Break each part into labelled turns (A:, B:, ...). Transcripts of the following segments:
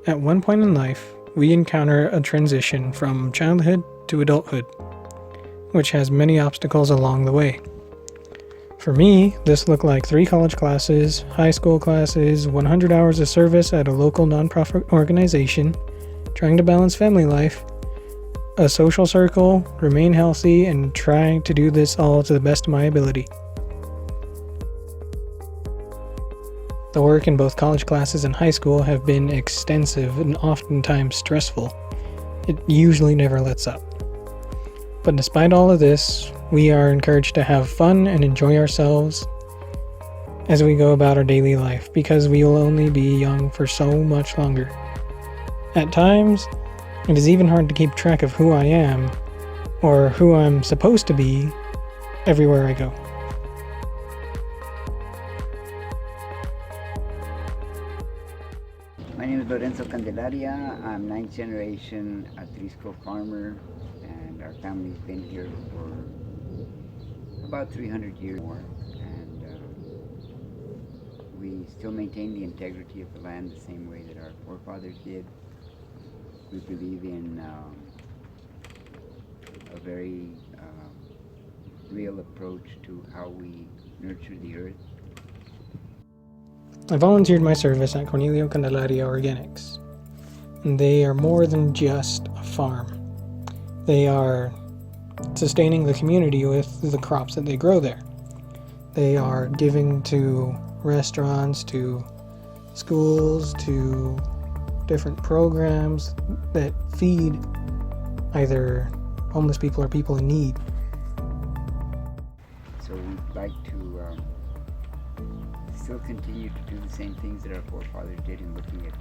A: At one point in life, we encounter a transition from childhood to adulthood, which has many obstacles along the way. For me, this looked like 3 college classes, high school classes, 100 hours of service at a local nonprofit organization, trying to balance family life, a social circle, remain healthy, and trying to do this all to the best of my ability. The work in both college classes and high school have been extensive and oftentimes stressful. It usually never lets up. But despite all of this, we are encouraged to have fun and enjoy ourselves as we go about our daily life, because we will only be young for so much longer. At times, it is even hard to keep track of who I am, or who I'm supposed to be, everywhere I go.
B: My name is Lorenzo Candelaria. I'm 9th generation Atrisco farmer, and our family's been here for about 300 years more. And we still maintain the integrity of the land the same way that our forefathers did. We believe in a very real approach to how we nurture the earth.
A: I volunteered my service at Cornelio Candelaria Organics, and they are more than just a farm. They are sustaining the community with the crops that they grow there. They are giving to restaurants, to schools, to different programs that feed either homeless people or people in need.
B: So we'd like to still continue to do the same things that our forefathers did in looking at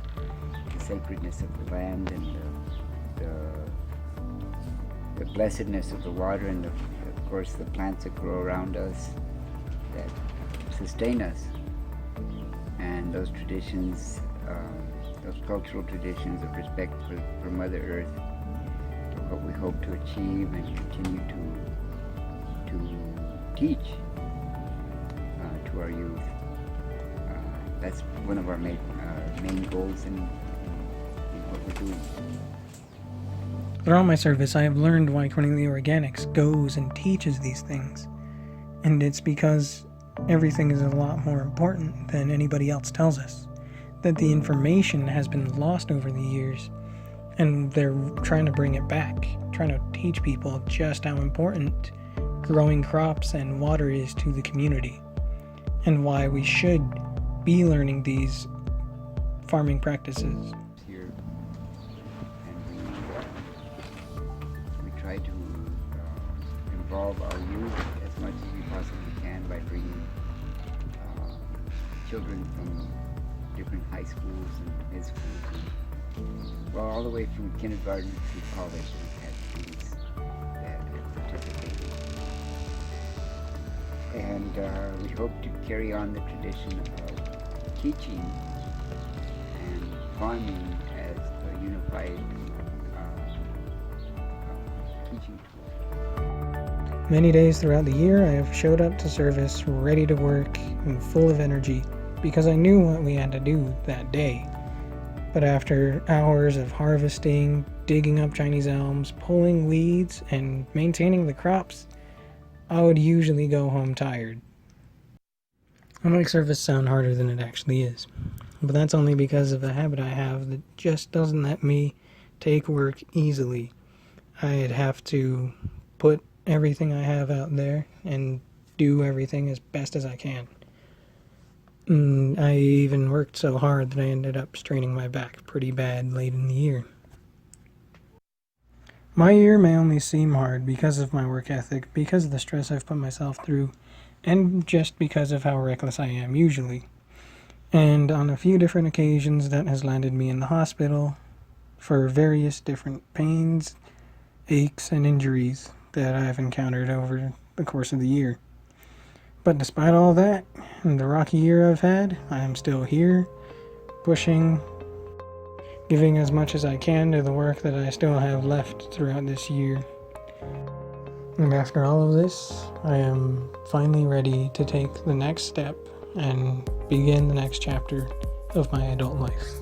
B: the sacredness of the land and the blessedness of the water, and of course the plants that grow around us that sustain us, and those traditions, those cultural traditions of respect for Mother Earth, what we hope to achieve and continue to teach to our youth. That's one of our main goals in what we're doing.
A: Throughout my service, I have learned why Cornelio Organics goes and teaches these things. And it's because everything is a lot more important than anybody else tells us. That the information has been lost over the years, and they're trying to bring it back, trying to teach people just how important growing crops and water is to the community, and why we should be learning these farming practices.
B: Here, and we try to involve our youth as much as we possibly can by bringing children from different high schools and mid schools, and, well, all the way from kindergarten to college. We've had students that have participated, and we hope to carry on the tradition of teaching and farming as a unified teaching tool.
A: Many days throughout the year, I have showed up to service ready to work and full of energy because I knew what we had to do that day. But after hours of harvesting, digging up Chinese elms, pulling weeds, and maintaining the crops, I would usually go home tired. I make service sound harder than it actually is, but that's only because of a habit I have that just doesn't let me take work easily. I'd have to put everything I have out there and do everything as best as I can. I even worked so hard that I ended up straining my back pretty bad late in the year. My year may only seem hard because of my work ethic, because of the stress I've put myself through, and just because of how reckless I am usually. And on a few different occasions that has landed me in the hospital for various different pains, aches, and injuries that I've encountered over the course of the year. But despite all that, and the rocky year I've had, I am still here, pushing, giving as much as I can to the work that I still have left throughout this year. And after all of this, I am finally ready to take the next step and begin the next chapter of my adult life.